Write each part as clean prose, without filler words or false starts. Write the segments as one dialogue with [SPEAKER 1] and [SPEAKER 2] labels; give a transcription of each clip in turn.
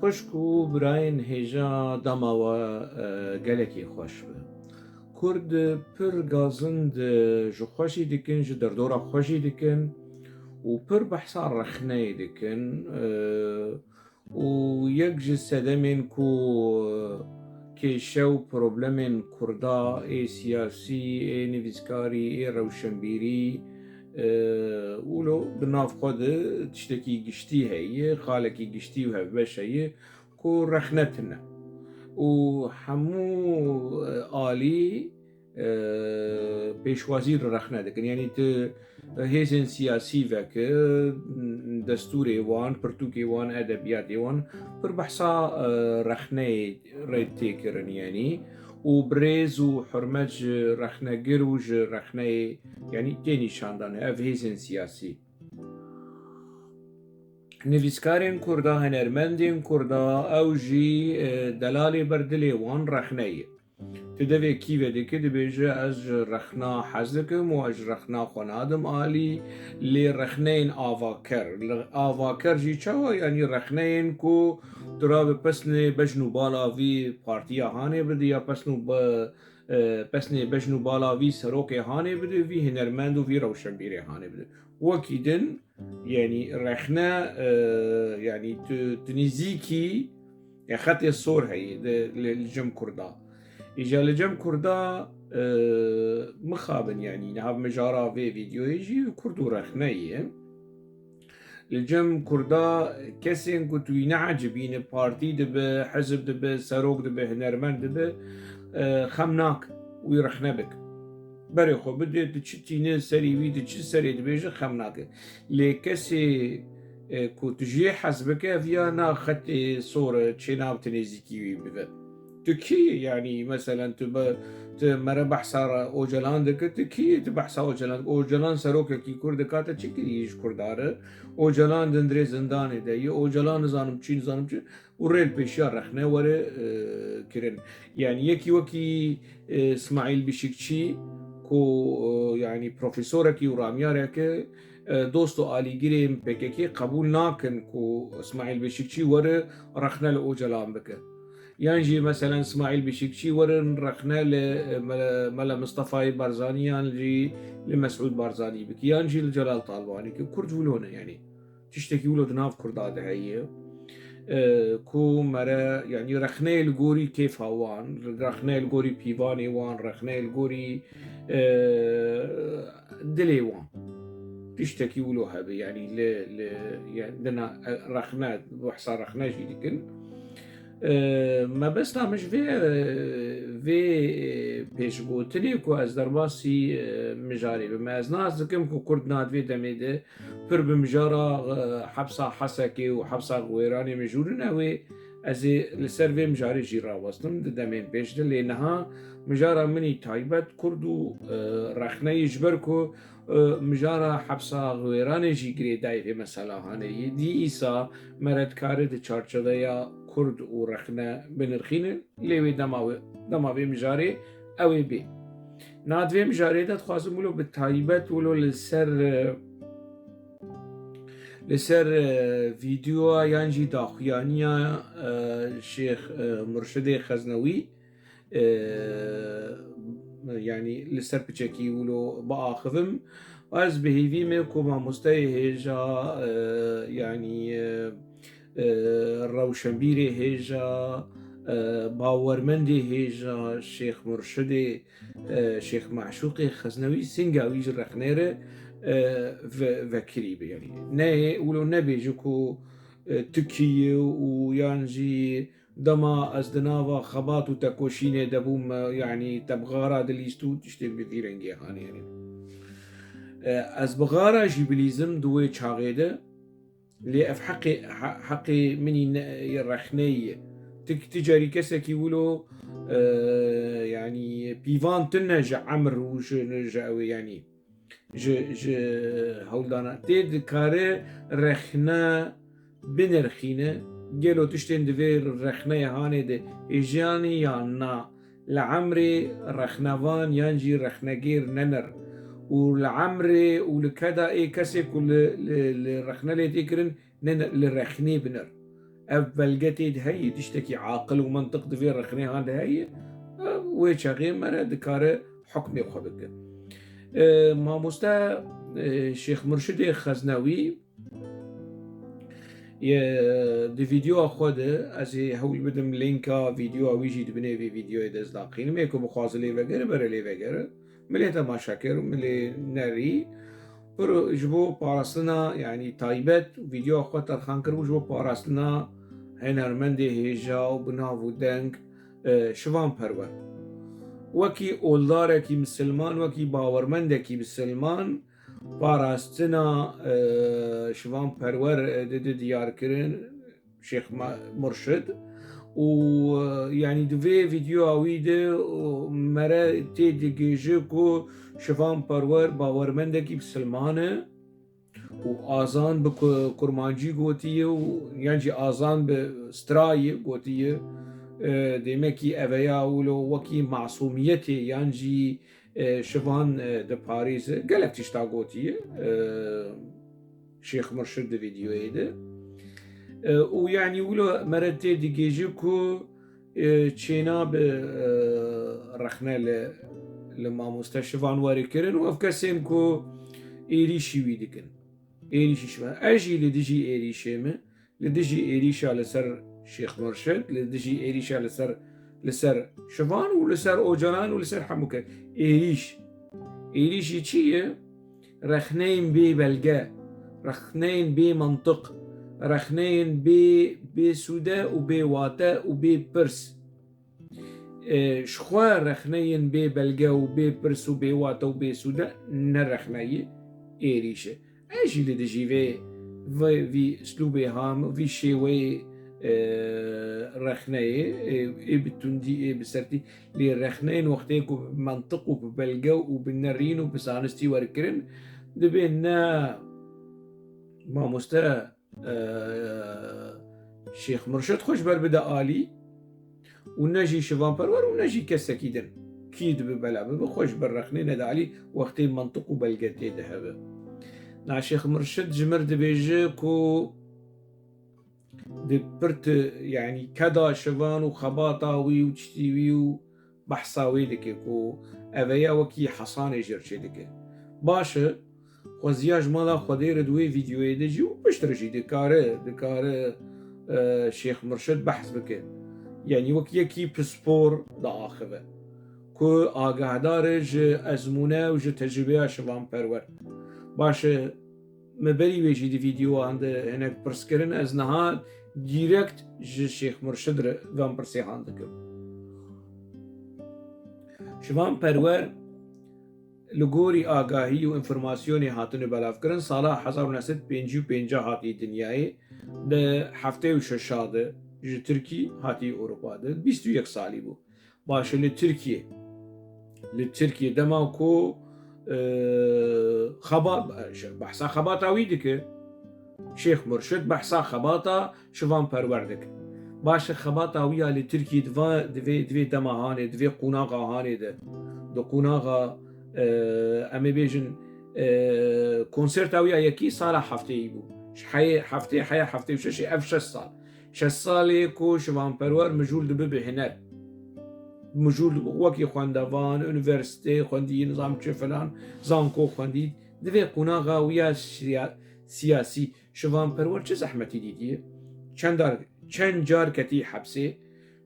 [SPEAKER 1] خوشکو براین هجا دماوە gelekî xweş be. Kurd pir gazin ji xweşî dikin, ji derdora xwe jî dikin û pir behsa rexneyê dikin û yek ji sedemên ku kêşew problemên Kurda ê siyasî, ê nivîskarî, ê rewşenbîrî wilo bi nav xwe de tiştekî giştî heye, xalekî giştî û hevbeş heye ku rexne tune û hemû alî pêşwazî li rexne dikin. Yanî tu hêzên siyasî veke, destûrê wan, pirtûkê wan, edebiyatê wan pir behsa rexneyê rê têkirin yanî û birêz û hurmet ji rexnegir û ji rexneyê yanî tê nîşandan ev hêzên siyasî. Nivîskarên Kurda, hunermendên Kurda ew jî delalê ber dilê wan rexne ye. Tu devê kîvê dike dibêje ez ji rexna hez dikim û ez ji rexna xwe nadim alî lê rexneyên avaker. Avaker jî çawa yanî rexneyên ku tu rabê pesnê bejn û bala vî partiya hanê bidî ya pesnê bejn û bala vî serokê hanê bidî, vî hunermend û vî rewşenbîrê hanê bidî. Wekî din yanî rexne yanî tu nîzîkî xetê sor heye li cem Kurda. Îja li cem Kurda mixabin yanî niha mijara vê vîdyoyê jî Kurd û rexne ye. Li cem Kurda kesên ku tu wî neecibîne partî dibe, hizb dibe, serok dibe, hunermend dibe xem nakin wî rexne bikin. Berê xwe bide tu çi tîne serî wî tu çi serê dibêje xem nake. Lê kesê ku tu jê hez bike ev ya na xetê sor e çênav tu nêzîkî wî bibe. Tu kî yanî meselen tu mere behsa Ocalan dike, tu kî tu behsa Ocalan? Ocalan serokekî Kurd dikate çi kirî ji Kurda re? Ocalan dindirê zindanê de ye, Ocalan nizanim çi nizanim çi û rêl pêşiya rexne were kirin. Yani yekî wekî İsmaîl Bişikçî ku yanî profesorekî û ramyareke dost û alîgirên PKK qebûl nakin ku İsmaîl Bişikçî were rexne li Ocalan bike. Yan jî meselen İsmaîl Bişikçî werin rexne li Mele Mustefayê Barzanî yan jî li Mesûd Barzanî bike, yan jî li Celal Talbanî ki Kurd wilo ne yanî. Tiştekî wilo di nav Kurda de heye ku mere yanî rexneyê li gorî kêfa wan, rexneyê li gorî pîvanê wan, rexneyê li gorî dilê wan. Tiştekî wilo hebe yanî li dina rexne behsa rexne jî dikin. مەبەستا مش vê pêşgotinê ku ez derbasî mijarê bim. Ez nas dikim ku Kurd nadivê demê de pir bi mijara hepsa Hesekê û hepsa Wêranê mijûrin ew ê ez ê li ser vê mijarê jî rawestim di demên pêş de. Lê niha mijara minî taybet Kurd û rexneyê ji ber ku mijara hepsa Wêranê jî girêdayê vê mesela haneyê dî îsa me redikare di çarçoveya Kurd û rexne binirxînin lê wê dema vê mijarê ew ê bê. Nadivê mijarê de dixwazim wilo bi taybet wilo li ser vîdyoa yan jî daxuyaniya Şêx Murşidê Xeznewî yanî li ser piçekî wilo biaxivim. Ez bihêvî me ku mamosteyê hêja yanî rewşenbîrê hêja bawermendê hêja Şêx Murşidê Şêx Meşûqê Xeznewî singa wî ji rexnê re vekirî be yanî. Neyê wilo nebêje ku tu kî yî û yan jî dema ez di nava xebat û tekoşînê debûm yanî te bixara dilîst û tiştên bi vî rengê hane yanî. Ez bixara jî bilîzim di wê çaxê de lê ev heqê minî rexneyê ye. Tu carî kesekî wilo yanî pîvan tune ji emir û ji ew yanî ji hewldana tê dikare rexne binirxîne gelo tiştên divê rexneyê hanê de hêjiyanî yan na. Li emrê rexnevan yan jî rexnegêr nenir û li emrê û li keda ê kesê ku li rexne lê tê kirin li rexnê binir. اف بلغتي هي تشتكي عاقل ومنطق دفي رخني هذا هي ويشغي مرة دكاره حكمي خبك ما مستا شيخ مرشد خزنوي دي فيديو خوده از هول بدم لينكا فيديو ويجي دبني في فيديو دزداقين ميكو بخوازلي وغيره برلي وغيره ملي تما شاكر ملي ناري پر جبو پاراستنا يعني تايبت فيديو خود ترخان کرو جبو پاراستنا هنرمندي هيجا و بناو دنگ شوان پرور وكي اولدار كي مسلمان وكي باورمند كي مسلمان پاراستنا شوان پرور ديار کرن شيخ مرشد و يعني دوی فيديو اويده مرة تيدي جيجي كو شوان پرور باورمندكي بسلمانه و آزان بكرمانجي قوتيه و يعني آزان بستراي قوتيه ديمكي أبيا ولو وكي معصوميتي يعني شوان د باريس قالك تشتا قوتيه شيخ مرشد فيديو ايده ويعني ولو مرتي دي جيجيكو تشينا برخنا لما مستشفان واري كرن وافكسين كو ايريشي ويدكن ايريشي شما اجي لديجي ايريشي ما لديجي ايريشا لسر شيخ مرشد لديجي ايريشا لسر شفان ولسر اوجلان ولسر حموكا ايريشي چيه رخنين بي بلغة رخنين بي منطق رخنين بي سودا و بي واتا و بي برس شخوا رخنين بي بلغة و بي برس و بي واتا و بي سودا نرخنين ايريشه ايجي لديجي في اسلوبي هام في شيوي رخنين بتندي بسرتي لي رخنين وقتيكو بمنطق و ببلغة و بالنرين و بسانستي وركرن دبينا ما مستا شيخ مرشد خوش بربدا آلي ونجي شوان پرور ونجي كسكيدن كيد ببلعب بخوش برخني ندعلي وقتي منطق وبلغتي دهبه نا شيخ مرشد جمر دبيجي كو دبرت يعني كدا شوان وخباطاوي وتشتيوي وبحصاوي دكي كو اويا وكي حصاني جرشي دكي باشا خوزياج مالا خدير دوي فيديو يدجي وبشترجي دكاره شيخ مرشد بحث بك يعني وكي كي بسبور دا آخره كو آگهدار ازمونه و تجربه شوان پرور باشه مبري ويجي دي فيديو عند هناك برسكرن از نها ديركت شيخ مرشد وان برسي عندك شوان پرور لگوری آگاهی و انفرماسیونی هاتون بلاف کرن سالا 1955 هاتی دنیای ده هفته و ششاده جه ترکی هاتی اروپا ده 21 سالی بو باشه لترکیه دما کو خبات بحثا خباتا ويدك شيخ مرشد بحثا خباتا شوان پروردك باشه خباتا ويا لتركي دوی دماهانه دوی قوناغا هانه دو قوناغا امی بیجن کنسرت اویا یکی سال هفته ای بو هفته وشش اف 6 سالی کو شوان پرور مجول دبه به هنر مجول وكي خواندوان انيفرسيتي خواندي نظام چه فلان زانكو خواندي دوی قوناغا ويا سياسي شوان پرور چه زحمتي ديديه چند جار كتي حبسه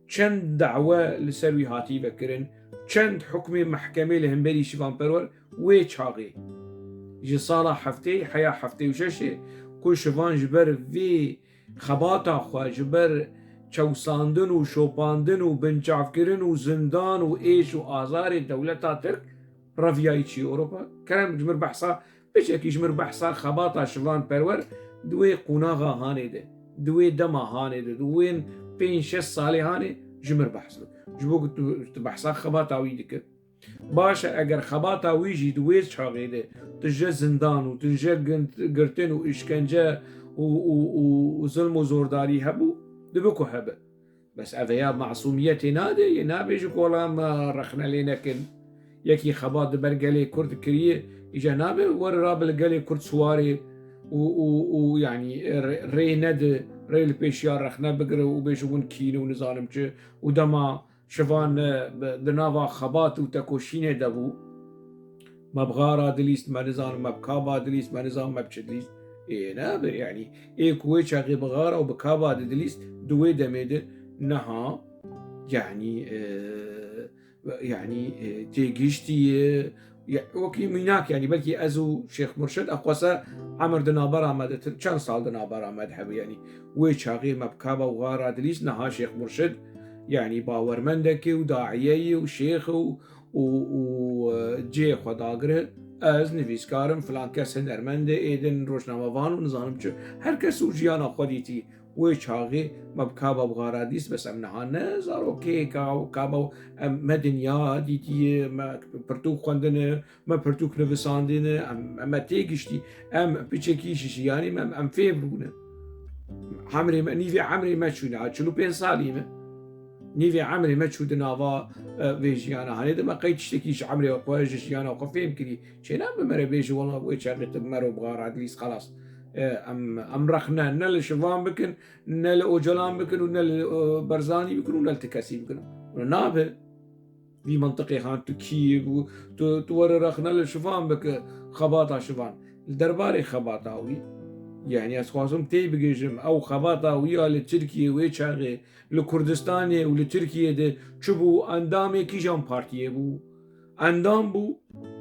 [SPEAKER 1] چند دعوة لسروي هاتي بكرن چند حكم محكمة لهمبري شوان پرور وي چاغي جي صالة هفته وششه كو شوان جبر في خباتا خواه جبر چوساندن و شوپاندن و بنچاف کرن و زندان و ایش و آزار دولتا ترک رفیایی چی اوروپا کرم جمر بحثا بچه جمر بحثا خباتا شوان پرور دوی قوناغا هانه ده دوی دما هانه ده دوین 5-6 سالی هانه جمر بحث ده جبو تو بحثا خباتا وی دکر باشه اگر خباتا ویجی دوی چاقی ده تنجه زندان و تنجه گرتن و اشکنجه و ظلم و زورداری هبو دبكو هبه بس أذيا معصوميتي نادي ينابيج كولا ما رخنا لينكن يكي خبات برقلي كرد كريه إجا نابي ور رابل قلي كرد سواري ويعني ريل بيشيار رخنا بقرا وبيشون كينو ونزانم چه ودما شفان دنافا خبات وتكوشينه دبو مبغارا دليست ما نزانم مبكابا دليست ما نزانم مبچدليست إيه نابر يعني إيه كوي شاقي بغارا وبكابا دليست دوي دميد نها يعني يعني تيجيشتي وكي مناك يعني بلكي ازو شيخ مرشد اقوسا عمر دنابر احمد كان سال دنابر احمد حب يعني ويشاغي مبكابا وغارا دليس نها شيخ مرشد يعني باورمندك وداعيي وشيخ وجي خداغره از نفيسكارم فلان كس هنرمند ايدن روشناموان ونظام هر كس وجيانا خديتي ويشاغي مبكابا بغارا ديس بس ام نهانه زارو كي كابا ما دنيا ديتي ما برتوك خوندنه ما برتوك نفساندنه ما تيجشتي ام بيچكيش يعني ام فيبرونه عمري ما نيفي عمري ما شونا شلو بين ساليمه نيفي عمري ما شو دنافا فيجيانا هاني ما قيت تشتكيش عمري وقواجش يانا وقفين كلي شينا بمرة بيجي والله ويشارك مرو بغارا ديس خلاص ام رخنا نل شفان بكن نل اوجلان بكن ونل برزاني بكن ونل تكاسي بكن ونابه في منطقة خان تكييف وتور رخنا للشفان بك خباطة شفان الدرباري خباطة وي يعني اسخواسم تي بجيجم او خباطة ويا لتركيا ويشاغي لكردستاني ولتركيا ده چبو اندامي كيجان بارتيه بو اندام بو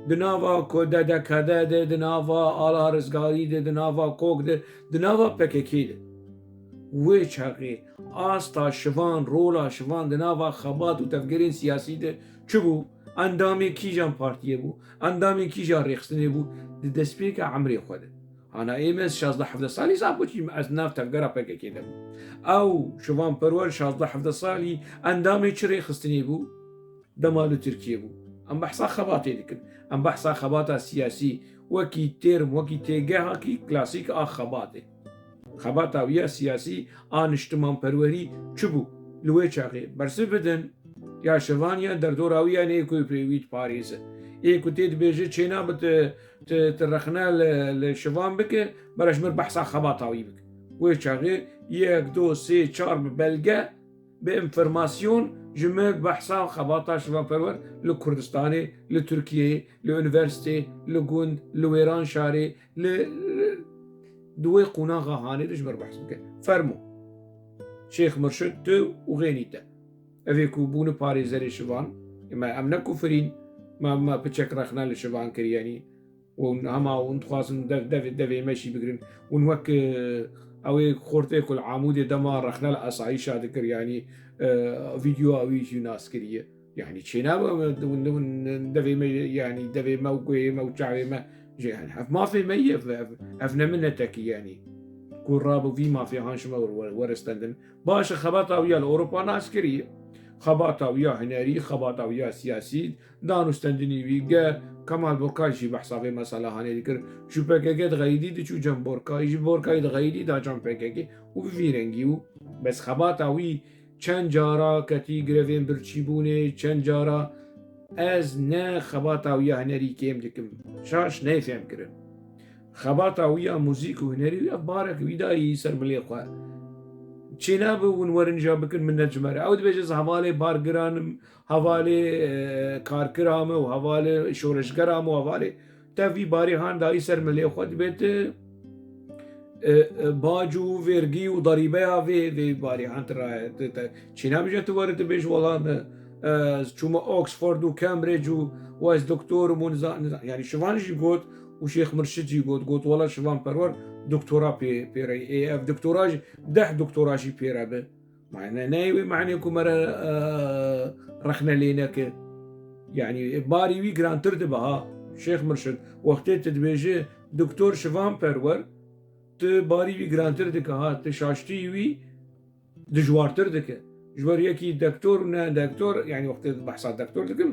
[SPEAKER 1] دناوا کوده ده کده ده دناوا آلا رزگاری ده دناوا کوک ده دناوا پککی ده وی چاقی آستا شوان رولا شوان دناوا خبات و تفگرین سیاسی ده چبو اندامی کیجان پارتیه بو اندامی کیجان ریخستنه بو ده دسپیک عمری خوده انا ایمز 16-17 سالی زابو چیم از ناف تفگره پککی ده بو او شوان پرور 16-17 سالی اندامی چه ریخستنه بو دمالو ترکیه بو ام بحثا خباتي ديكن ام بحثا خباتا سياسي وكي تيرم وكي تيجاها كي كلاسيك خباتي خباتا ويا سياسي اجتماع پروري چبو لوي چاغي برسي بدن يا شفانيا در دوراويا نيكو بريويت باريس ايكو تيد بيجي چينا بت ترخنا لشفان بك برشمر بحثا خباتا ويبك وي چاغي 1 2 3 4 بلغه بانفرماسيون جمع بحثا خباطا شفان پرور لكردستاني لتركيا لونيفرسيتي لغوند لويران شاري دوي قناغا هاني دجمر بحث بك فرمو شيخ مرشد تو وغينيتا افيكو بونو باريزري شفان اما امنا كفرين ما بتشك رخنا لشفان كرياني ونهما ونتخواصن دفي ماشي بقرين ونوك اوي خورتي كل عمود دما رخنا الاسعيشة ذكر يعني فيديو اويش ناس كريه يعني تشينا دفي يعني دفي موقعي موقعي ما يعني ما في مية افنا منتك يعني كل رابو في ما في هانشما ورستندن باش خباطا ويا الاوروبا ناس كريه خباطا ويا هناري خباطا ويا سياسي دانو استندني ويجا كمال بوركاي بحثا في مسألة هاني ذكر شو بكاكيت غايدي دي شو جنب بوركاي جي بوركاي غايدي دا جنب بكاكي وفي رنجيو بس خباطا وي چند جارا کتی گروین برچیبونه چند جارا از نه خباتا ویا هنری کم دکم شاش نه فهم کرن خباتا ویا موزیک و هنری ویا بارک ویدایی سر ملی خواه چینا بون ورنجا بکن من نجمره او دبیجز حواله بارگرانم حواله کارکرامه و حواله شورشگرامه و حواله تاوی باری هان دایی سر ملی خواه دبیت باجو ويرجي وضريبه في باري عنترا تشينا بيجت ورد بيج والله شوما اوكسفورد وكامبريدج واز دكتور ومنزا يعني شوفان يقول وشيخ مرشد يقول والله شوفان برور دكتوراه بيري اي اف دكتوراج دكتوراجي بيرا معنى نايوي معنى كمرة رخنا لينك يعني باري وي جران تردبها شيخ مرشد وقت تدبيجي دكتور شوفان برور باری وی گرانتر دکه ها تشاشتی وی دجوارتر دکه جوار یکی دکتور نه دکتور يعني وقت بحث دکتور دکم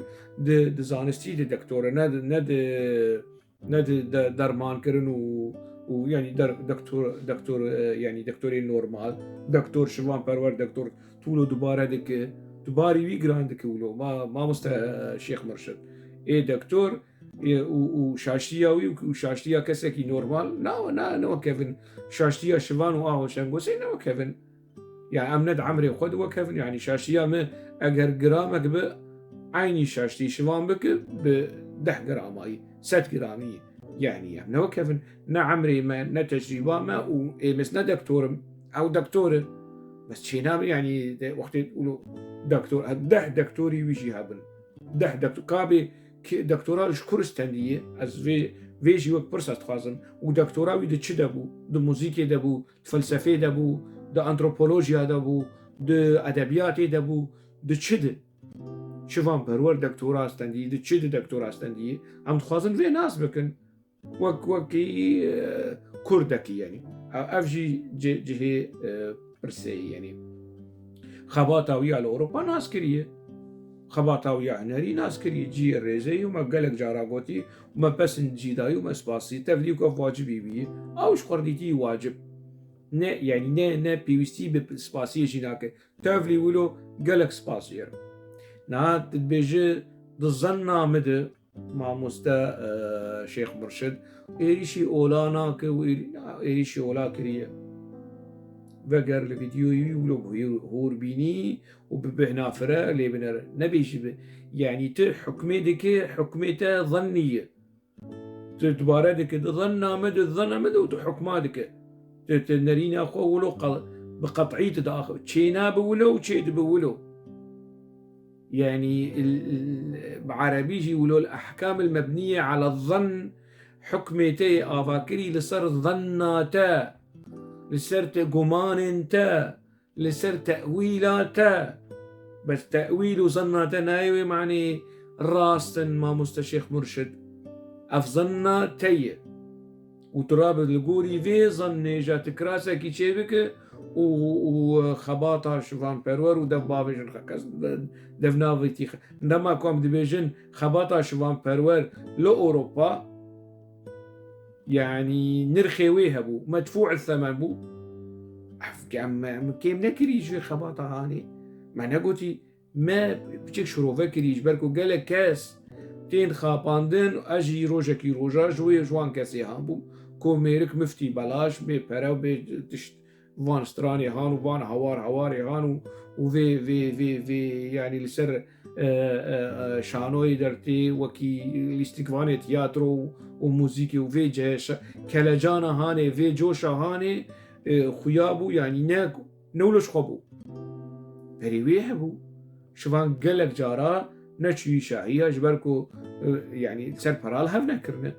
[SPEAKER 1] د زانستی د دکتور نه درمان کرن و يعني دكتور يعني دكتوري نورمال دكتور شوان پرور دكتور طولو دوباره دکه دوباری وی گران دکه ولو ما مست شيخ مرشد اي دكتور وشاشتياوي وشاشتيا كسكي نورمال نو كيفن شاشتيا شفان وآهو شنقوسي نو كيفن يعني أمند عمري وخد وكيفن يعني شاشتيا ما أجر جرامك بعيني شاشتي شفان بك ب10 جرامي 6 جرامي يعني نو كيفن نا عمري ما نتجربة ما ومس نا دكتور أو دكتورة بس شينا يعني وقت يقولوا دكتور 10 دكتوري ويجي هابن 10 دكتور كابي دكتوراه شكرستانیه از وی جیوک پرسات خوازم و دکتراوی ده چه دبو ده موزیک دبو فلسفه دبو ده انتروپولوژیا دبو ده ادبیات دبو ده چه ده شوان پرور دکتورا استندی ده چه ده دکتورا استندی ام خوازن وی ناس بکن وکی کردکی يعني افجي جهه برسي يعني خباطاوية على اوروبا ناس كريه خباطاوية هنري ناس كري جي الريزي وما قالك جاراغوتي وما بس نجيداي وما سباسي تفليك اوف واجبي بي اوش قرديتي واجب نا يعني نا بيوستي بسباسي جيناك تفلي ولو قالك سباسير نا تبيجي ضزنا مدى مع مستا شيخ مرشد ايشي اولاناك ايشي اولا كريه وگر الفيديو ولو هور بيني وببهنا فرا اللي بنر نبيش يعني حكمتك حكمته ظنيه تباردك ظن مد الظن مد وحكماتك تنرينا اخو ولو بقطعيه داخل تشينا بولو تشيد بولو يعني بعربيجي ولو الاحكام المبنيه على الظن حكمتي افاكري لصار ظناتا لسر قمان تا لسر تأويلاتا بس تأويل وظناتا نايوي معني راستن ما مستشيخ مرشد أفظنا تي وتراب القوري في ظن جات كراسة كي تشيبك وخباطة شوفان برور ودبابجن خكس دفنافيتي عندما كوم دبيجن خباطة شوفان برور لأوروبا يعني نرخيويها بو مدفوع الثمن بو كيم نكريج خباطة هاني معنى قلتي ما بتشك شروفة كريج بركو قالك كاس تين خاباندن اجي روجكي روجا جوان كاسي هان بو كوميرك مفتي بلاش بي براو بي تشت فان ستراني هان وفان هواري هان وفي في في في يعني لسر شانوي درتي وكي الاستقفاني تياترو وموسيقي وفي جيش كلاجانا هاني في جوشا هاني خيابو يعني نولش خبو بريويه بو شوفان قلق جارا نشي شاهية جبركو يعني سر برال هفنا كرنا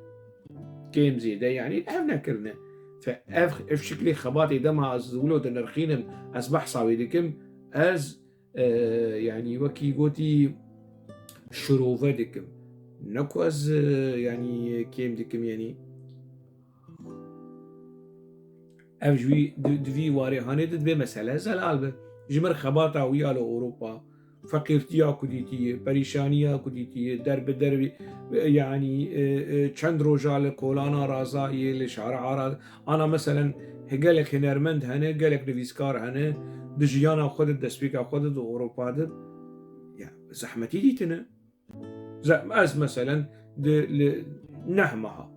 [SPEAKER 1] كيم زيدا يعني هفنا كرنا فاف شكلي خباتي دمها ازولو دنرخينم اصبح صاوي دكم از يعني وكي قوتي شروفة دكم نكو از يعني كيم دكم يعني اف جوي دوي واري هاني دبي مسألة زلال به جمر خباتا ويا لأوروبا فقيرتيا كديتي بريشانيا كديتي درب يعني چند روجا لكولانا رازائي لشعر عراض انا مثلا هقالك هنرمند هنه قالك نفيسكار هنه دجيانا خودت دسبيكا خودت اوروبا دب يعني زحمتي ديتنا از مثلا نهمها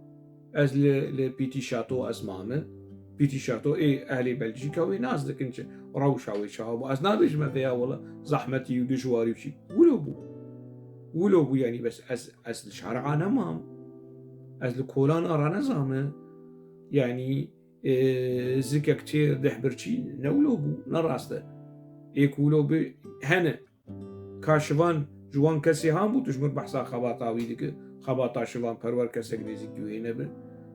[SPEAKER 1] از لبيتي شاتو از مامه بيتي شاتو اهلي بلجيكا وناس دكنش روشا وشهاب از نابج ما فيها والله زحمتي ودجواري وشي ولو بو يعني بس از الشارع انا مام از الكولان ارانا زامه يعني زكا كتير دحبرشي نولو بو نراسته ولو بو هنا كاشفان جوان كسي هام بو تجمر بحثا خباطاوي دك خباطا شوان پرور کسک نزیکی و اینه بن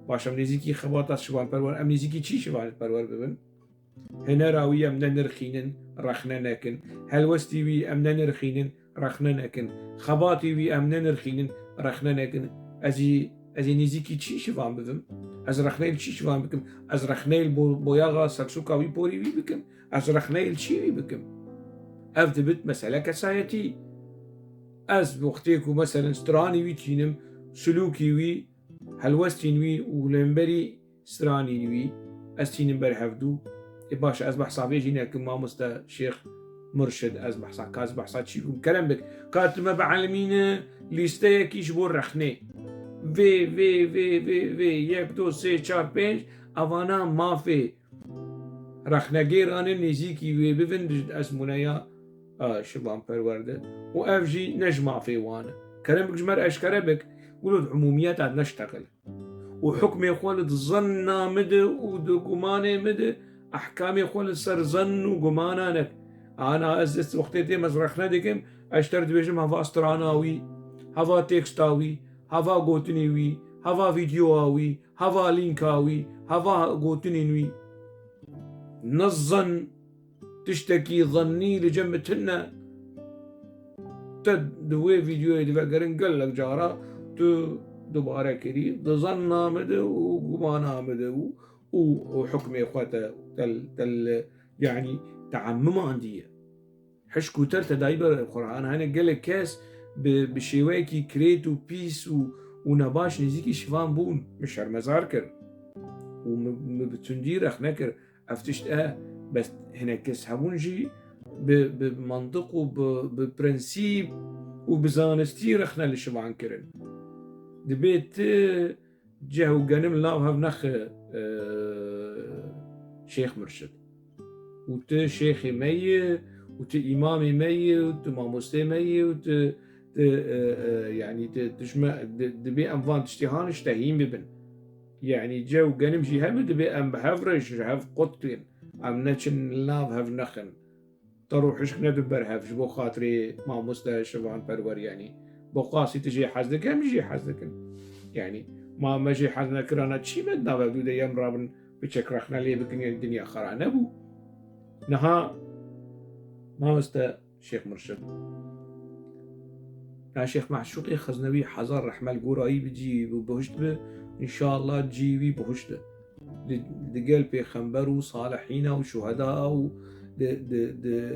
[SPEAKER 1] باشم نزیکی خباطا شوان پرور ام نزیکی چی شوان پرور ببن هنا راوی ام نرخینن رخنا نکن هلوستی وی ام نرخینن رخنا نکن خباطی وی ام نرخینن رخنا نکن ازی نزیکی چی شوان ببن از رخنیل چی شوان بکم از رخنیل بویاغا سکسوکاوی پوری وی بکم از رخنیل چی وی بکم اف دبت مسئله کسایتی از وقتيكو مثلا ستراني وي تينم سلوكي وي هلوستين وي ولمبري ستراني وي استينم برحفدو باش از بحثا بيجينا كما مستا شيخ مرشد از بحثا كاز بحثا تشيكم كلام بك كاتما بعلمينا ليستيا كيش بور رخني وی یک دو سه چار پنج اوانا مافی رخنگیران نزیکی وی بفند اسمونه یا شبان پرورده و افجي نجمع في وانا كلامك جمر اشكره بك ولد عموميات عاد نشتغل وحكم يقول ظن مد وقمان مد احكام يقول سر ظن وقمانانك انا ازست وقتي مزرخنا ديكم اشترت بيجم هفا استراناوي هفا تكستاوي هفا قوتنيوي هفا فيديوهاوي هفا لينكاوي هفا قوتنينوي نظن تشتكي ظني لجمتنا تدوي فيديو يدفقرن قال لك جارة دوباره كري ظن مده وقمانا مده وحكم اخواته تل يعني تعمم عندي حشكو ترتا دايبر القرآن هنا قال لك كاس بشواكي كريت وبيس ونباش نزيكي شفان بون مش هرمزار كر ومبتندير اخنكر افتشت بس هنا كاس هبونجي بمنطق وببرنسيب وبزانستي رخنا اللي شبعان كرن دبيت جهو قنم الله هف نخ شيخ مرشد وت شيخ مي وت إمامي مي وت ماموستي مي وت يعني تجمع دبي أنفان تشتهان اشتهين ببن يعني جو قنم جي هم دبي أم بهفرش هف قطين أم نتشن الله هف نخن تروحش ندبر هف بو خاطري ماموستا شبان برور يعني بو قاسي تجي حزدك هم يجي حزدك يعني ما مجي حزنا كرانا تشي بدنا بدو يم رابن بچك رخنا لي بكن الدنيا خرانه بو نها ما استا شيخ مرشد يا شيخ معشوقي خزنوي حزر رحمة القرائي بجي بهشت به إن شاء الله تجيبي بهشت دقال بيخنبر وصالحين وشهداء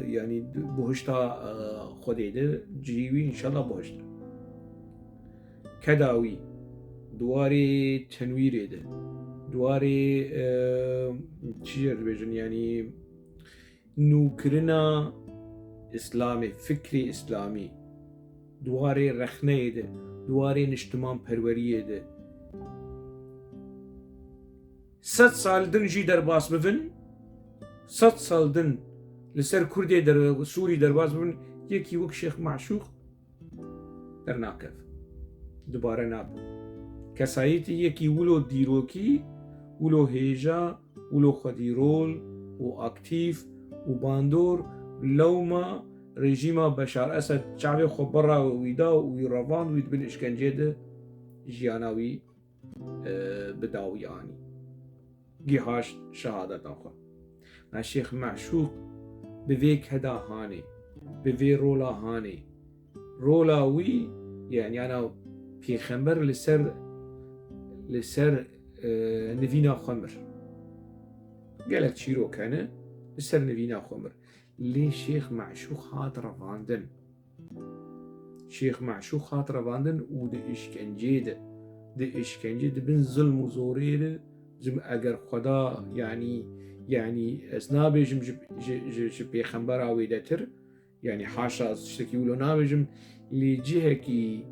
[SPEAKER 1] يعني بهشتا خديده جيوي إن شاء الله بهشت كداوي دواري تنوير ده دواري تشير بيجن يعني نوكرنا إسلامي فكري إسلامي دواري رخنه ده دواري نشتمان پروریه ده 100 سال دن جي درباس بفن 100 سال دن لسر كردي در سوري درباس بفن يكي وك شيخ معشوق در ناكف دوباره ناب كسايتي يكي ولو ديروكي ولو هيجا ولو خديرول واكتيف وباندور لوما رژیم بشار اسد شعب خو برا ويدا ويرافان ويد بالاشكنجه ده جياناوي بداوي يعني جهاش شهادة اخو الشيخ معشوق بذيك هدا هاني بذي رولا هاني رولا وي يعني انا في خمر لسر نفينا خمر قالك شيرو كان لسر نفينا خمر ليه شيخ معشوق خاطر فاندن شيخ معشوق خاطر فاندن وده اشكنجه ده اشكنجه ده بن ظلم وزوري ده زم اگر خدا يعني اسنابجم جب بيخنبر عويدتر يعني حاشا اشتكي ولو نابجم لجهكي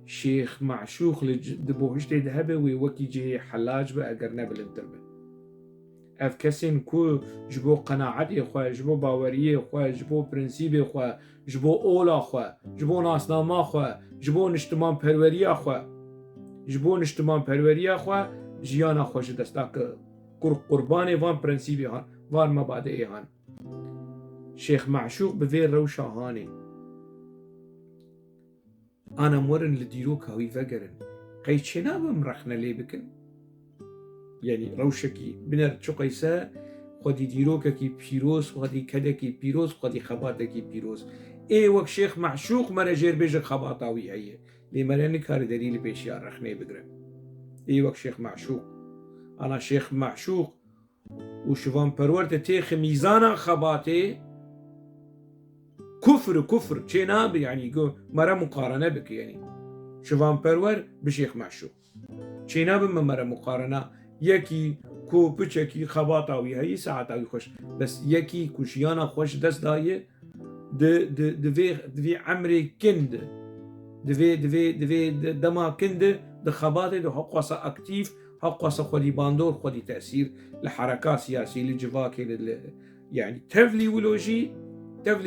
[SPEAKER 1] شيخ معشوق لدبوهشت ذهبه ويوكي جهي حلاج بأجر نبل الدربه اف كسين كو جبو قناعت اخوا جبو باوريه اخوا جبو برنسيب اخوا جبو اولا اخوا جبو ناسنامه اخوا جبو نشتمان پروريه اخوا جيانا خوش دستاك قرباني وان برنسيبي هان وان مبادئي هان شيخ معشوق بذير روشا هاني انا مورن لديروك هاوي فقرن قيد شناب مرخنا لي بكن يعني روشكي بنر چقيسا خودي ديروككي بيروس خودي كدكي بيروس خودي خباتكي بيروس اي وك شيخ معشوق مرا جير بيجك خباطاوي هي لي مراني كار دليل بيشيار رخني بقرن اي وك شيخ معشوق انا شيخ معشوق وشوفان پرورت تيخ ميزانا خباتي كفر چناب يعني مرا مقارنة بك يعني شوفان پرور بشيخ معشوق چناب مرا مقارنة يكي كو بچكي خباطاوي هي ساعتاوي خوش بس يكي كوشيانا خوش دست دايه دفي عمري كند دفي دما كند دخبات دو حقوصة أكتيف حقوصة خودي باندور خودي تأثير لحركات سياسية لجواكي يعني تفلي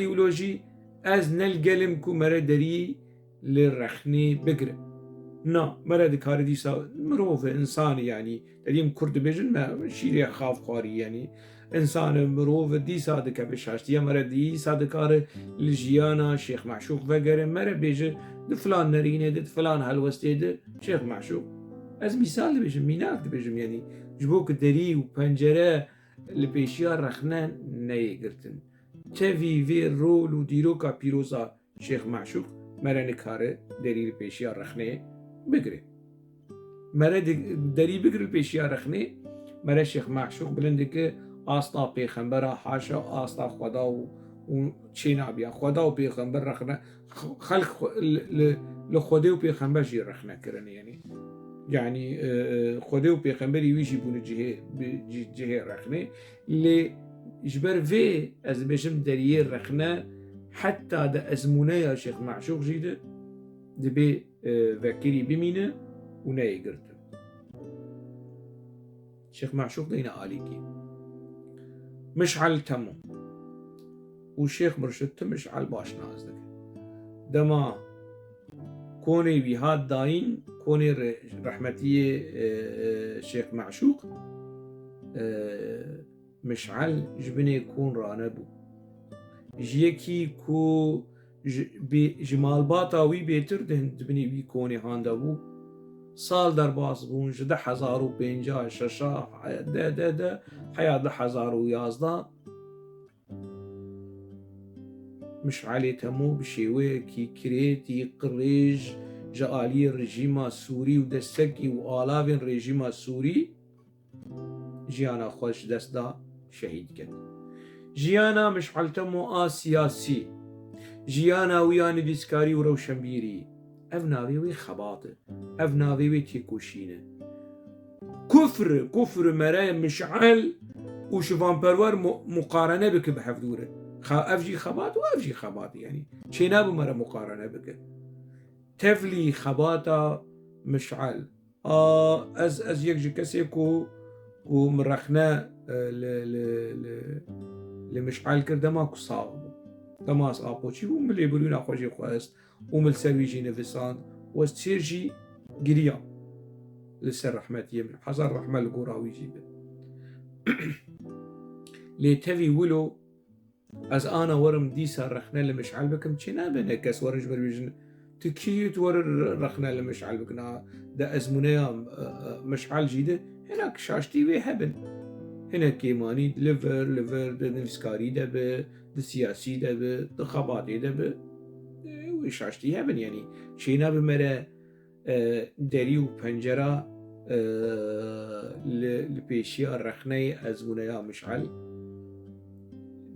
[SPEAKER 1] ولوجي از نلقلم كو مرة دري للرخني بقرة نا مرة دكار ديسا مروف إنسان يعني تديم كرد بيجن ما شيري خاف قاري يعني إنسان مروف ديسا دكا بشاشتيا مرة ديسا دكار لجيانا شيخ معشوق وقرة مرة بيجن دفلان نرينه دفلان هلوستي شيخ معشوق از مثال بيجن ميناك بيجن يعني جبوك دري وبنجرة لبيشيا رخنا نيقرتن تفي في رول وديروكا بيروزا شيخ معشوق مرة نكاره دري لبيشيا رخنه بقري مرة دري بقري البيشيا رخني مرة شيخ معشوق بلندك آستا بيخنبرا حاشا آستا خدا و چينا بيا خدا و بيخنبر رخنا خلق لخدا و بيخنبر جي رخنا كرن يعني خدا و بيخنبري ويجي بون جهه رخني اللي جبر في از بيشم دري رخنا حتى دا ازمونه يا شيخ معشوق جيده دبي ذاكري بمينه وناي قرتن شيخ معشوق دينا آليكي مشعل تمو وشيخ مرشد مشعل باش نازدك دما كوني بهاد داين كوني رحمتي شيخ معشوق مشعل جبني يكون رانبو جيكي كو جمال باطاوي بيتر دهن دبني بي كوني هاندابو سال در باز بون جده 1050 ششا ده حياة 1011 مش علي تمو بشيوه كي كريتي قريج جالي الرجيم السوري ودستكي وآلاف الرجيم السوري جيانا خوش دستا شهيد كد جيانا مش علتمو سياسي جيانا وياني ديسكاري وروشنبيري افناوي خباطه افناوي تيكوشينه كفر مرايا مشعل وشوفان برور مقارنه بك بحفدوره افجي خباط وافجي خباط يعني شينابو مرة مقارنه بك تفلي خباطه مشعل از يكجي كسيكو ومرخنا لمشعل كرده ماكو صعب تماس آپوچی و ملی برونا خوشی خواست و مل سرویجی نفسان و استيرجي قريا لسر رحمتي من حزر رحمة القراوي جيبه ليتفي ولو از انا ورم ديسا رخنا لمشعل بكم چنا بنكس ورج بربيجن تكيت ور رخنا لمشعل بكنا دا ازمونيا مشعل جيده هناك شاشتي ويهبن هنا كيماني ليفر دا نفسكاري دا دا سياسي دا دا خباطي دا وشاشتي هبن يعني شينا بمرا دري و پنجرة لبيشيا رخني ازمونيا مشعل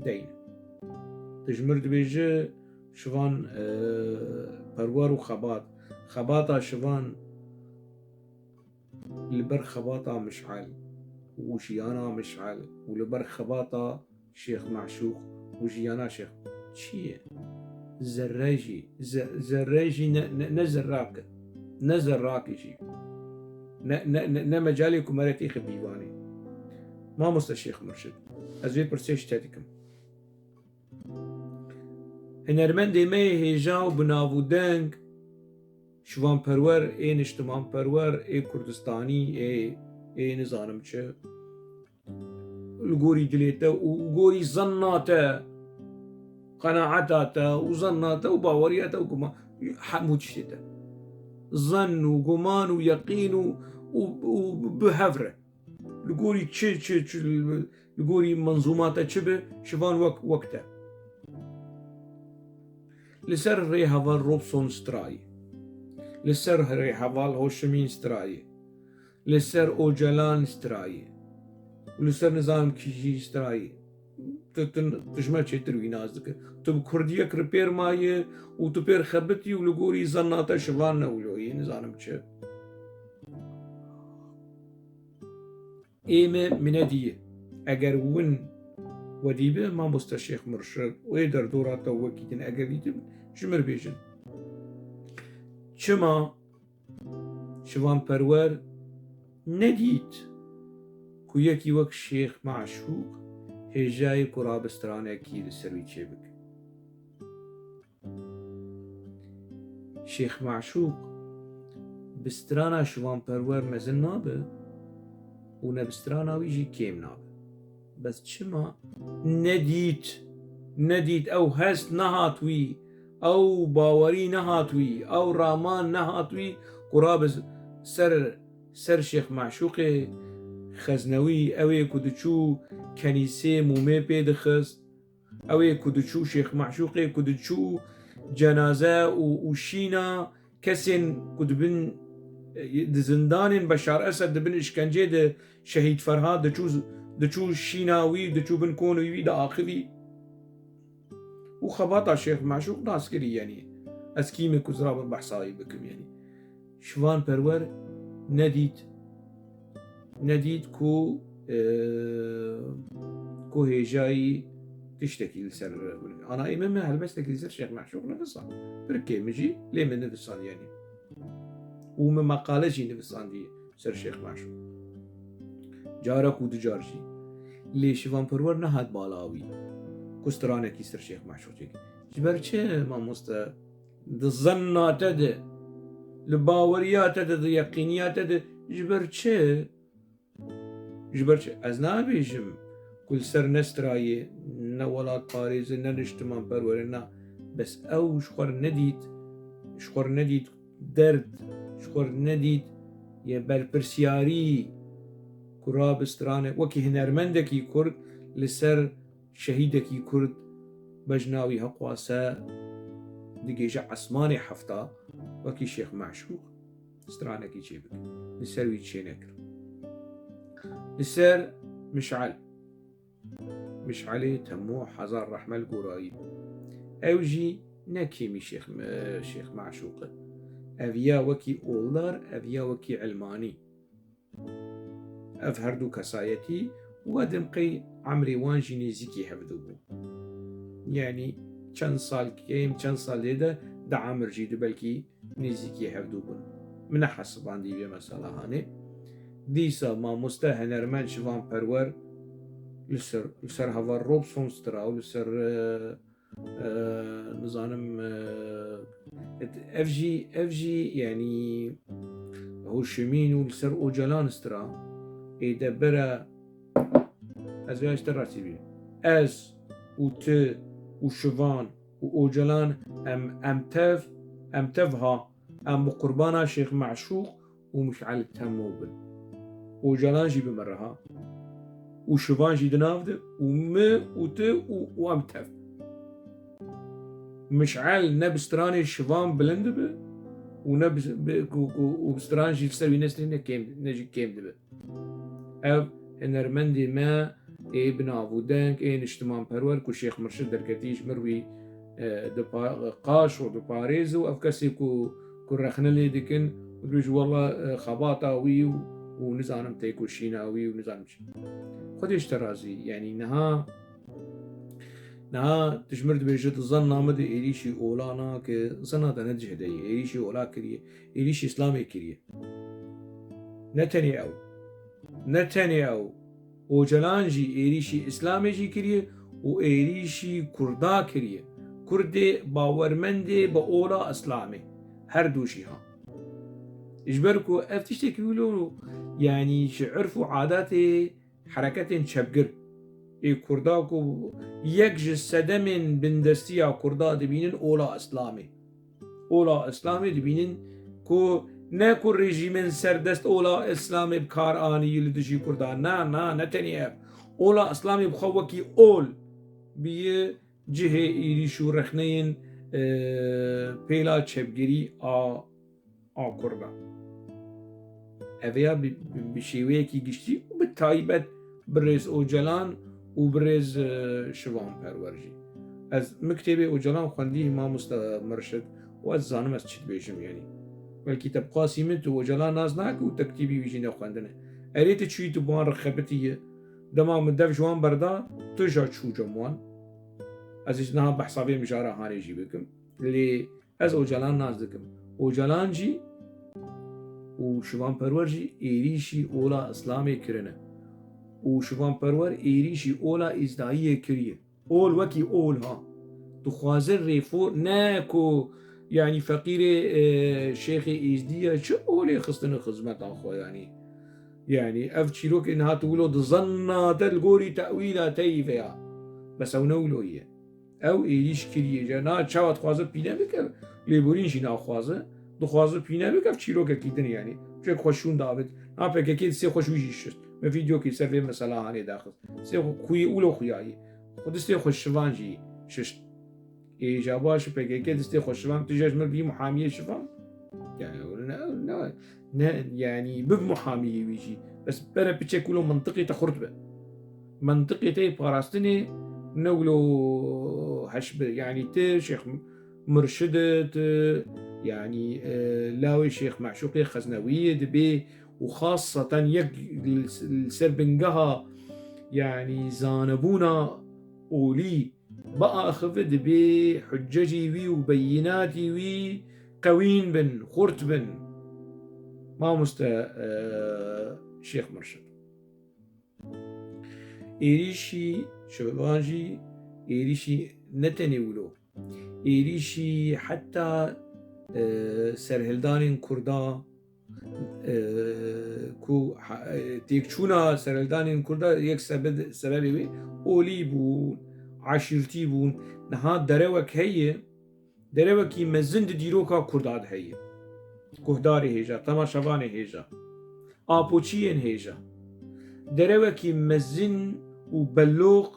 [SPEAKER 1] دين تجمرد بيجي شوان پروار و خباطا شوان لبر خباطا مشعل وجيانا مشعل ولبر خباطا شيخ معشوق وجيانا شيخ چيه زراجي نزراك شي مجالي كمرتي خبيباني ما مستشيخ مرشد ازويت برسيش تاتكم هنرمن دي مي هيجاو بنافو دنگ شوان پرور اي نشتمان پرور اي كردستاني اي نظانم چه الغوري دليته وغوري ظناته قناعته وظناته وباوريته وكما حمود شتته ظن وقمان ويقين وبهفره الغوري تش الغوري منظوماته تشبه شفان وقته لسر ريهافال روبسون ستراي لسر ريهافال هوشمين ستراي لسر اوجلان ستراي ولسر نظام كيجي ستراي تجمع چه تروي نازك تو كرديه كربير ماي وتو بير خبتي ولغوري زناتا شوان نولوي نظام چه ايمه مناديه اگر ون وديبه ما مستشيخ مرشد ويدر دوراتا وكيتن اگر ديتم جمر بيجن چما شوان پرور ندید کو یکی وک شیخ معشوق هجای کرابسترانه کی لسروی چه بک شیخ معشوق بسترانا شوان پرور مزن نابه و نبسترانا ویجی کم نابه بس چما ندید او هست نهاتوی او باوری نهاتوی او رامان نهاتوی قراب سر شیخ معشوق خزنوی اوی کدچو کنیسه مومه پیدخست اوی کدچو شیخ معشوق کدچو جنازه و شینا کسین کدبن زندان بشار اسد دبن اشکنجه ده شهید فرهاد دچو شیناوی دچو بن کونوی ده آخری و خباطا شيخ معشوق ناس كري يعني اسكيمي كزراب بحصاي بكم يعني شوان پرور نديد كو هيجاي تشتكي لسر انا امام هلبستك لسر شيخ معشوق نفسان بركي مجي ليه من نفسان يعني وما مقالجي نفسان دي سر شيخ معشوق جارك ودجارجي ليه شوان پرور نهاد بالاوي كسترانه كي سر شيخ معشوقي جبرچه ما مست الظنات ده الباوريات ده اليقينيات ده جبرچه از نابيجم كل سر نستراي نولات باريز ننشتمان برورنا بس او شخور نديد درد شخور نديد يبال برسياري كراب استرانه وكي هنرمندكي كرد لسر شهيدكي كرد بجناوي هقواسا دقيجة عثماني حفتا وكي شيخ معشوق استرانكي جيبك لسر ويتشينكر لسر مشعلي تمو حزار رحمة القرائي اوجي نكيمي شيخ معشوق افيا وكي اولار افيا وكي علماني افهردو كسايتي ودمقي عمري وانجي نزيكي حفظوبو يعني چند سال ليدا دا عمر جيدو بلكي نزيكي حفظوبو من حسبان دي بمسألة هاني ديسا ما مستهنرمن شوان پرور لسر هوا روبسون ستراو لسر نظانم افجي يعني هو شمينو لسر اوجلان استرا ايدا برا از ویاش تر راسی بیم از و ت و شوان و اوجلان ام تفها ام قربانا شيخ معشوق ومشعل تموبل اوجلان جي بمرها و شوان جي دنافده وم و ت و ام تف مشعل نبستراني شوان بلند به و بستران جي لسروي نسلين نجي كيم دبه او هنرمندي ما ابن ابودنك نشتمان پرور كو شيخ مرشد دركتيش مروي قاش و باريز و افكسي كو رخنلي دكن ودوش والله خباطا وي ونزانم تيكو شيناوي ونزانم خدش ترازي يعني نها تشمرد بيجت الظن نامد إليشي أولانا كظنة نجح دي إليشي أولا كريه إليشي إسلامي كريه نتنياو اوجلانجي إليشي إسلامي جي كريه و إليشي كردا كريه كردي باورمندي بأولا إسلامي هر دوشي ها إجبركو افتشتي كيولو يعني شعرفو عاداتي حركات شبقر كرداكو يكج السدمن بندستيا كردا دبينن اولا اسلامي دبينن كو نكو رژیمن سردست اولا اسلامي بكار آني لدشي كردان نا نتنيا اولا اسلامي بخوكي اول بيه جهه ايريشو رخنين بيلا چبگري كردا اويا بشيويكي گشتي وبالتايبت برز اوجلان وبرز شوان پرورجي از مكتبه اوجلان خونديه ما مرشد واز زانم از چت بيجم يعني والكتاب قاسمت وجلان نازناك وتكتيبي ويجينا خوندنه اريت تشوي تبوان رخبتيه دما مدف جوان بردا تجا تشو جموان از نها بحسابي مجارة هاني يجي بكم اللي از اوجلان نازدكم اوجلان جي و شوان پرور جی ایریشی اولا اسلامی کرنه و شوان پرور ایریشی اولا ازدایی کریه اول وکی اول ها دخوازر ریفور ناكو يعني فقير شيخ إزدية شو أولي خصنا خدمة أخو يعني أف تشيروك إنها تقولوا ظن تلقوري تأويلا تيفيا بس أو نولو هي أو إيش كريه جانا تشاوت خوازة بينا بك ليبورين جينا خوازة دو خوازة بينا بك أف تشيروك أكيدن يعني شو خوشون دابت نابك أكيد سي خوش ويجيشت ما فيديو كي سافي مثلا هاني داخل سي خوي أولو خوياي خود سي خوش شفانجي ششت إجاباش بك أكيد سي خوش شفان تجاج مربي محامية شفان يعني يعني بمحامية ويجي بس برا بتشكلوا منطقي تخرطبة منطقي تي باراستني نقولوا هشب يعني تي شيخ مرشدة يعني لاوي شيخ معشوقي خزنوية دبي وخاصة يك السربنجها يعني زانبونا أولي بقى أخذ دبي حججي وي وبيناتي وي قوين بن خرط بن ما شيخ مرشد إيريشي شبانجي إيريشي نتنولو إيريشي حتى سرهلدان كردا كو تيكشونا سرهلدان كردا يك سبب أولي بون عشيرتي بون نها دروك هي دروكي مزند ديروكا كرداد هي كهداري هيجا تماشاواني هيجا آبوچيين هيجا دروكي مزن وبلوغ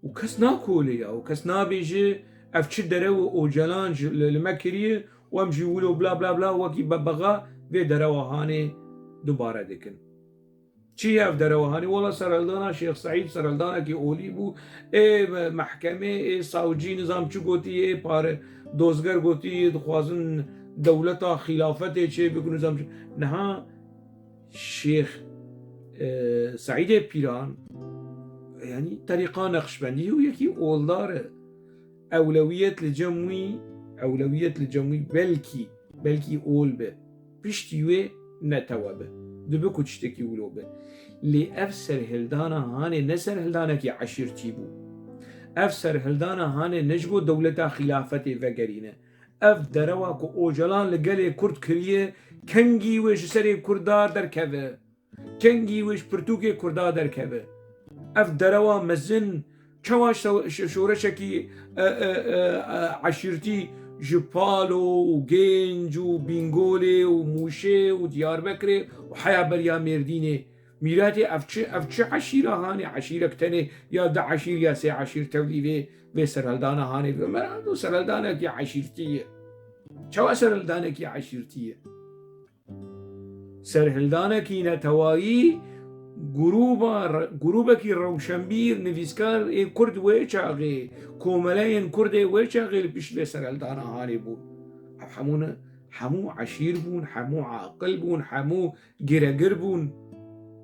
[SPEAKER 1] وكس ناكوليا وكس نابيجي افچ درو اوجلان لمكريه وامجي ولو بلا بلا بلا وكي ببغا في درو هاني دوباره دكن چی اف دروهانی والله سرالدانا شیخ سعید سرالدانا کی اولی بو محکمه ساوجی نظام چو گوتی پاره دوزگر گوتی خوازن دولتا خلافت چه بکن نظام چو نها شیخ سعید پیران يعني طريقة نقشبندي ويكي أولدار أولوية لجموي بلكي أول به بيشتيوه نتوابه دبكو تشتكي ولو به لأفسر هلدانا هاني نسر هلدانا كي عشيرتي بو أفسر هلدانا هاني نجبو دولتا خلافتي وقرينه أف دروا كو أوجلان لقالي كرد كريه كنجي ويش سري كردار در كذا كنجي ويش برتوكي كردار در كذا اف دروا مزن چواش شورشكي عشيرتي جبالو وجنج وبنغولي وموشي ودياربكر وحيا بريا ميرديني ميراتي اف عشيرة هاني عشيرة كتني يا دا عشير يا سي عشير توليفي في سرالدانا هاني مرادو سرالدانا كي عشيرتي چوا سرالدانا كي عشيرتي سرهلدانا كي نتوائي گروبکی روشنبیر نویسکار کرد ویچاقی کوملاین کرد ویچاقی پیش به سرالدانا هانی بود همو عشیر بون همو عاقل بون همو گرگر بون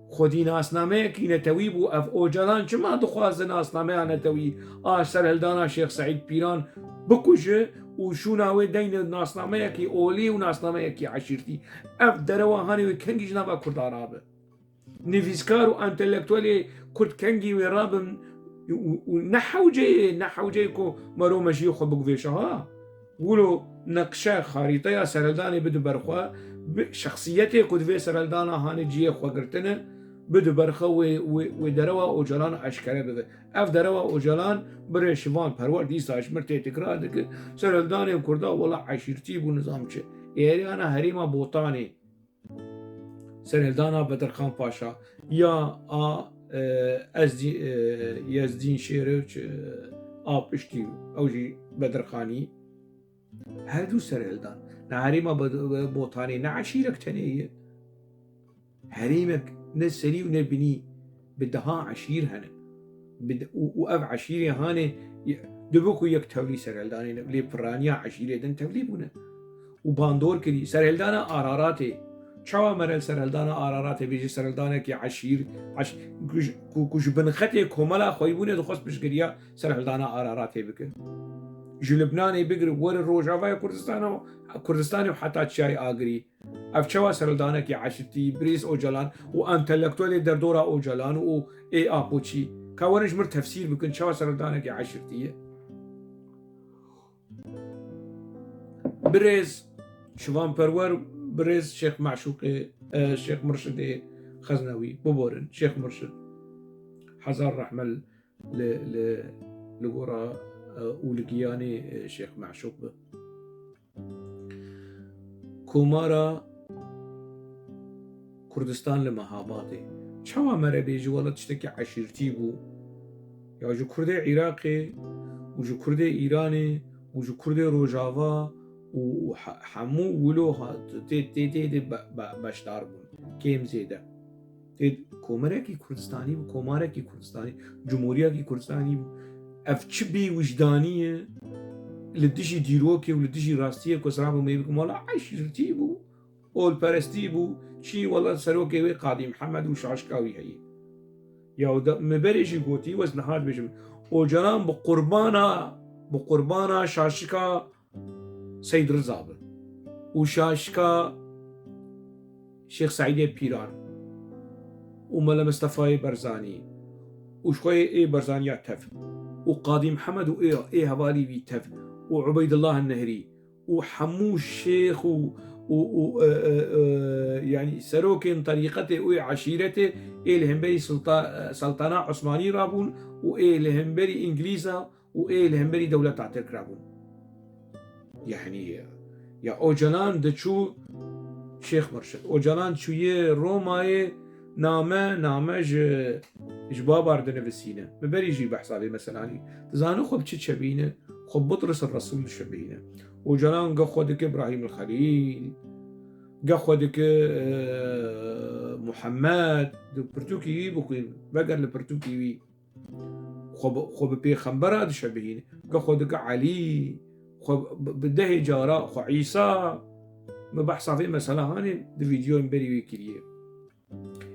[SPEAKER 1] خودی ناسنامه کی نتوی بو اف اوجلان چما دخواست ناسنامه نتوی سرالدانا شیخ سعید پیران بکشه و شوناوی دین ناسنامه کی اولی و ناسنامه کی عشیرتی اف دروا هانی و کنگی جنابا کردارابه نفيسكار وانتلكتوالي كرت كنجي ورابم ونحو جاي كو مرو مجي خو بقفيشا ها ولو نقشة خريطة يا سرالداني بدو برخوا شخصيتي كود في سرالدانا هاني جيه خو قرتنا بدو برخوا ودروا اوجلان اشكره بده اف دروا اوجلان بري شوان پرور ديساش مرتي تكرار دك سرالداني وكردا والله عشيرتي بو نظام چه ايري انا هريما بوطاني سرهلدانا بدرخان پاشا یا یزدین شیروچ پشتی اوجی بدرخانی هر دو سرهلدان نهريما بوطاني نعشيرك تنيه هريمك نسري ونبني بدها عشير هنا وأب عشيري هاني دبوكو يك تولي سرهلداني لي برانيا عشيري دن تولي بونا وباندور كري سرهلدانا آراراتي چاوا مرل سرهلدانا آراراتي بيجي سرهلدانا كي عشير كوش بنختي كوملا خويبونه دخوص بشگريا سرهلدانا آراراتي بك جي لبناني بقري ور الروجافا كردستاني وحتى شاي آقري اف چوا سرلدانك يا عشتي بريس اوجلان وانتلكتوالي دردورا اوجلان و اي ابوچي كاورنج مر تفسير بكن چوا سرلدانك يا عشتي بريز شوان پرور بريز شيخ معشوق شيخ مرشد خزنوي ببورن شيخ مرشد حزار رحمل لغورا ولقياني شيخ معشوق كومارا كردستان لمهاباتي چوا مره بيجي والله تشتكي عشيرتي بو يا جو كردي عراقي وجو كردي ايراني وجو كردي روجافا وحمو ولوها تي باشدار بون كيم زيدا كوماركي كردستاني بو كوماركي كردستاني جمهورية كردستاني بو اف چبي وجدانية لديجي ديروكي ولديجي راستيه كسرابو ميبكم والله عشيرتي بو اول بارستي بو شي والله سروكي وي قاضي محمد وشاشكاوي هي يا مبرجي قوتي وزن هاد بجم وجنان بقربانا شاشكا سيد رزابه وشاشكا شيخ سعيد بيران وملا مصطفى برزاني وشوي اي برزانيا تف وقاضي محمد وايه هوالي بي تف وعبيد الله النهري وحمو الشيخ يعني سروكين طريقته وعشيرته إيه الهمبري سلطنة عثماني رابون وإيه الهمبري إنجليزا وإيه الهمبري دولة تعترك رابون يعني يا أوجلان دشو شيخ مرشد أوجلان شوية روماي نامه جباب أردن بسينة مبري يجي بحسابي مثلا تزانو خب چه شبينه خب بطرس الرسول شبينه وجلان قخودك إبراهيم الخليل قخودك محمد برتوكي بقين بقر البرتوكي خب بيخنبرة دشبهين قخودك علي خب بده جارا خو عيسى ما بحسابي مثلا هاني دي فيديو مبري ويكريه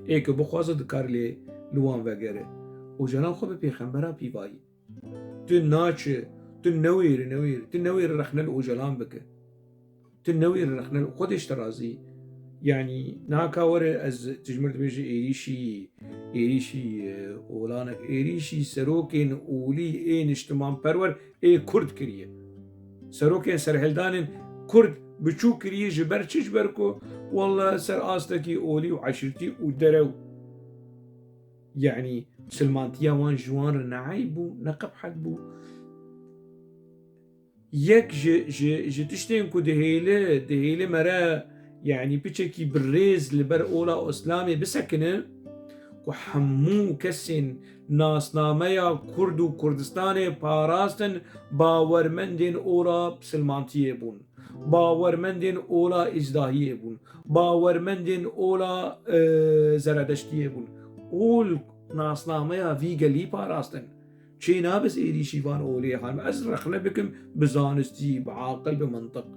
[SPEAKER 1] ايك بخوازه دكار لي لوان وغيره وجلان خب بيخنبرة بيباي تناچ تنوير رخنا الأوجلان بك تنوير رخنا خودش ترازي يعني ناكا ورا از تجمرت بيجي إيريشي أولانك إيريشي سروكين أولي إيه نشتمان برور إيه كرد كريه سروكين سرهلدان كرد بچو كريه جبر چجبركو والله سر آستكي أولي وعشرتي ودرو يعني سلمانتيا وان جوان رنعيبو نقب حدبو يك جي تشتين كو دهيلة مرا يعني بيشكي بالريز لبر أولا إسلامي بسكنه كو حمو كسين ناس ناميا كردو كردستاني باراستن باورمندين أولا بسلمانتية بون باورمندين أولا إجداهية بون باورمندين أولا زردشتية بون أول ناس ناميا في قلي باراستن شي نابس إيدي شيفان أولي خان أز رخنا بكم بزانستي بعاقل بمنطق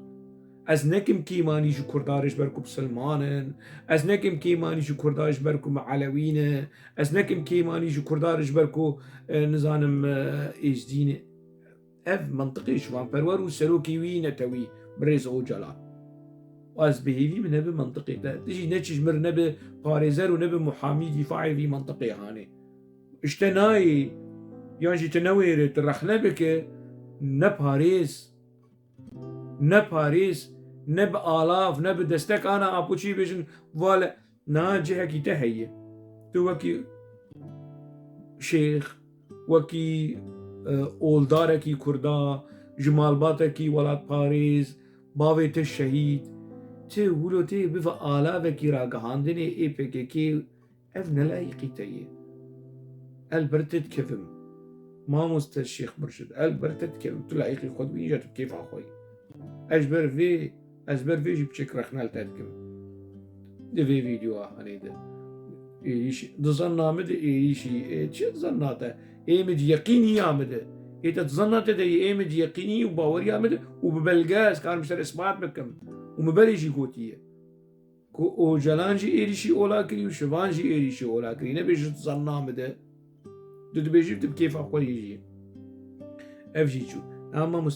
[SPEAKER 1] أز نكم كيماني شو كردارش بركو بسلمانن أز نكم كيماني شو كردارش بركو معلوين أز نكم كيماني شو كردارش بركو نزانم إجدين أف منطقي شوان برور وسلوكي وين توي بريز أو جلال وأز بهيفي من نبي منطقي تجي نتشج مر نبي باريزر ونبي محامي دفاعي في منطقي هاني اشتناي يعني تنوير ترخنا بك نباريس نب آلاف نب دستك أنا أبوشي بيجن ولا ناجح كي تهيئ تو وكي شيخ وكي أولداركي كردا جمال باتكي ولاد باريس باويت الشهيد تي ولو تي بفا آلافكي راقهاندني إي بكي أفن لايقي تهيئ البرتد كفم ما مست الشيخ مرشد البرتد كفم تلاقي خود بيجت كيف أخوي أجبر في جيب شكر خنال تدكم ده في فيديو هني ده إيش تظن مد إيش إيش تظناته إيمد يقيني عمده إيه تظناته ده إيمد يقيني وباوري عمده وببلغاز كان مشتر إثبات بكم ومبلجي قوتيه كو جلانجي إيريشي أولا كري وشفانجي إيريشي أولا كري نبيش تظن عمده ده بيجيب كيف أقول يجي أفجي شو اما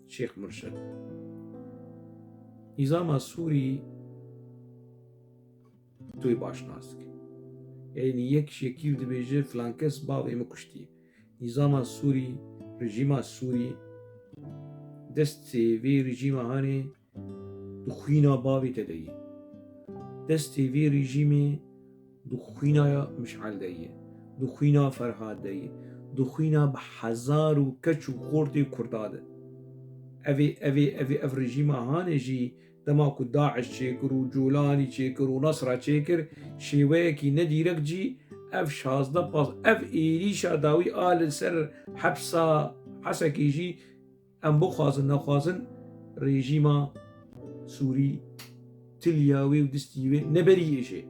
[SPEAKER 1] شيخ مرشد نظام سوري توی باش ناسك يعني يكش يكيف دبيجي فلان كس باوي مكشتي نظام سوري رژیم سوری دست وی رژیم هانه دخوینا باوی تدهی دست وی رژیم دخوینا مشعل دهی دخوینا فرهاد دهی دخوینا بحزار و کچ و خورد کرداده اف رژیم هانه جی دما کو داعش چیکر و جولانی چیکر و نصر چیکر شیوه کی ندیرک جی اف 16 باز اف ایریشا داوی آل سر حبسا حسکی جی ام بخوازن نخوازن رژیما سوری تلیاوی و دستیوی نبری ایشه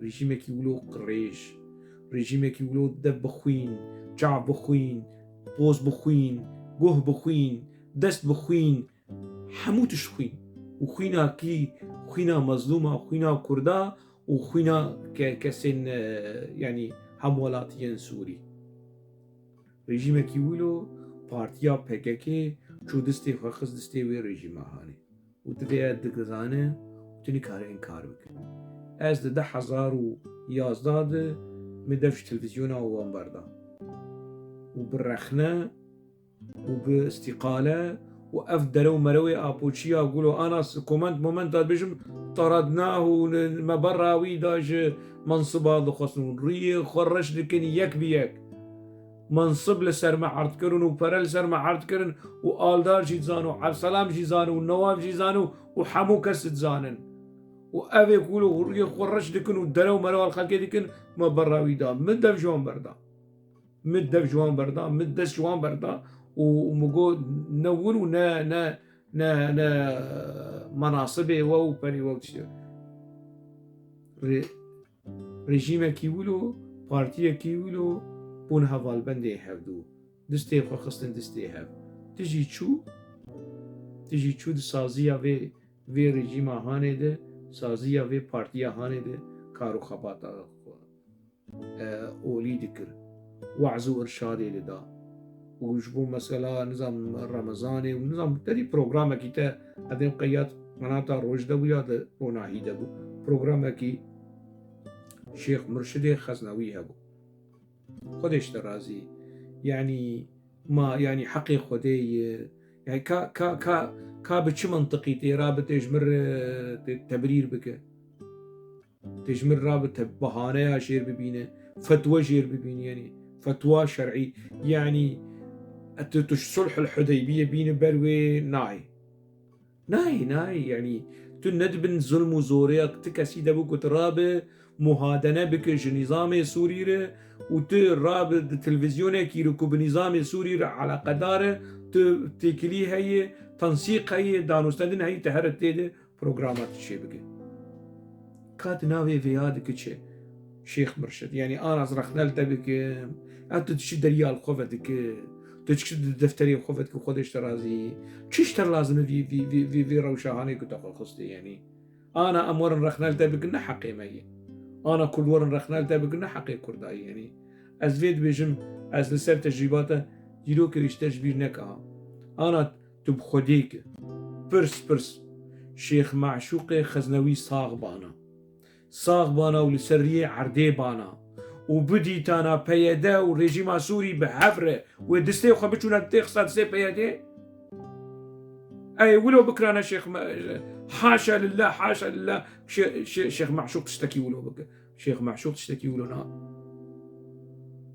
[SPEAKER 1] رژیمه کی ولو قریش رژیمه کی ولو دب بخوین جعب بخوین بوز بخوین گوه بخوین دست بخوین حموتش خوین و خوینا کی خوینا مظلومه خوینا کردا و خوینا كسن يعني همولاتيين سوري رژیم کی ولو پارتیا PKK چو دستی خخص دستی وی رژیم هانی و تدیا دگزانه و تنی کار انکار بکن از ده 1011 مدفش تلفزيون و وانبردا و برخنه و باستقاله و افدلو مروي ابوتشيا يقولوا انا كومنت مومنت بيجم طردناه ما برا ويداج منصب هذا خصنو ري خرج لكن يك بيك منصب لسر ما عرض كرن وبرل سر ما عرض كرن والدار جيزانو عبد السلام جيزانو والنواب جيزانو وحمو كست زانن وابي يقولوا ري خرج لكن ودلو مروي الخلق لكن ما برا ويدا مدف جوان بردا مدف جوان بردا مدس جوان بردا ومقول نولو نا مناصبه و بري وقتشي رژیم کی ولو پارتیا کی ولو بون هوال بنده هفدو دسته خواستن دسته هف تجي چو سازیا و رژیم هانه ده سازیا و پارتیا هانه ده کارو خباتا اولی دکر وعزو ارشاده ده وجبو مثلا نظام رمضاني ونظام تدي بروجرام كي هذين قيات مناطق روجدا ويا وناهي دبو بروجرام كي شيخ مرشد خزنوي هبو خدش ترازي يعني ما يعني حقي خدي يعني كا بتش منطقي تي رابط تجمر تبرير بك تجمر رابط بهانه شير ببينه فتوى شير ببينه يعني فتوى شرعي يعني تش صلح الحديبية بين بروي ناي يعني تندبن ظلم وزوريك تكسي دبوك ترابه مهادنة بك نظام سوري وتراب التلفزيون كيركو بنظام سوري على قداره تكلي هي تنسيق هي دانوستندن هي تهرت تيده بروجرامات شي بك كات ناوي في هذا شيء شيخ مرشد يعني انا ازرخنال تبك انت تشد ريال خوفتك تشد دفتري خوفتك وخدش ترازي تشتر لازم في روشهاني كنت خصتي يعني انا امور رخنال تبك نحقي مي انا كل ور رخنال تبك نحقي كرداي يعني از فيد بيجم از لسر تجرباته يلو كريشتش بيرنكها انا تبخديك برس شيخ معشوق خزنوي صاغ بانا ولسرية عردي بانا وبدي تانا بيدا ورجيم سوري بحفرة ودستي وخبتشونا تخصى دستي بيدا اي ولو بكرانا شيخ حاشا لله شيخ معشوق تشتكي ولو بك شيخ معشوق تشتكي ولو نا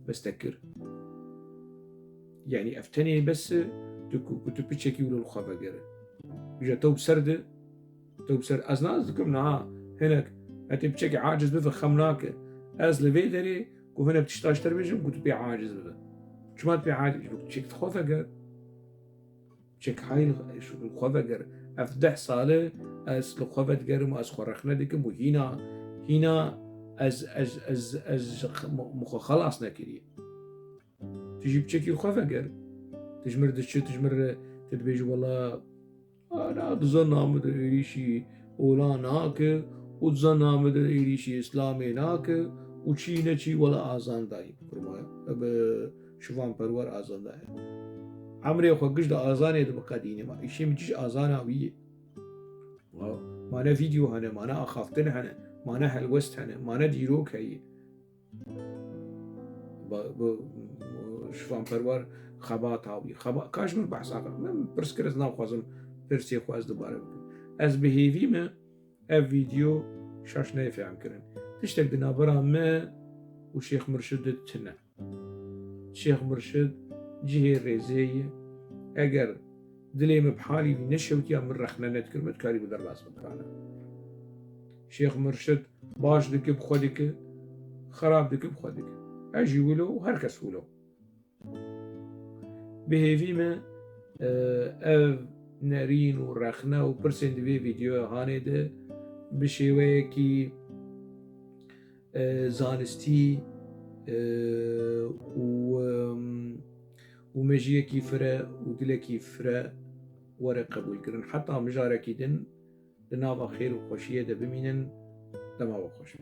[SPEAKER 1] بستكر يعني افتني بس كنت بتشكي ولو الخفا قرر جا توب سر ازنازكم نا هناك انت بتشكي عاجز بفا خمناك از لفي دري كو هنا بتشتاش تربيجم كنت بيع عاجز بفا شو ما تبيع عاجز تشيك تخوفا قرر تشيك هاي الخوفا قرر افدح صالة از الخوفا قرر از خورخنا ديكم وهنا از مخو خلاص نكري تجي بتشكي الخوفا قرر تجمر تدبيج والله انا بظن مدري شي ولا ناك وتظن مدري شي اسلامي ناك وشي نشي ولا آزان داي شوفان پرور آزان داي عمري خو قجد آزاني دبقديني ما إشي مجيش آزانا ويه مانا فيديو هنا مانا أخافتن هنا مانا هلوست هنا مانا ديروك هي شوان پروار خبات هاوی خبات کاش من بحث آخر من پرسکرز ناو خوازم پرسی خواز دوباره بکن از بهیوی ما اف فيديو شاش نافهم كرن تشتك دنابرا ما وشيخ مرشد تنا شيخ مرشد جهه ريزي اگر دليم بحالي نشوتيا من رخنا نتكر متكاري بدر باس مكانا شيخ مرشد باش دك بخودك خراب دك بخودك اجي ولو وهركس ولو بهيفي ما اف نارين ورخنا وبرسند في فيديو هاني ده بشويكي زانستي ومجيكي فرا ودلكي فرا ورا قبول كرن حتى مجاركي دن لناف خير وخوشية ده بمينن لما بخوش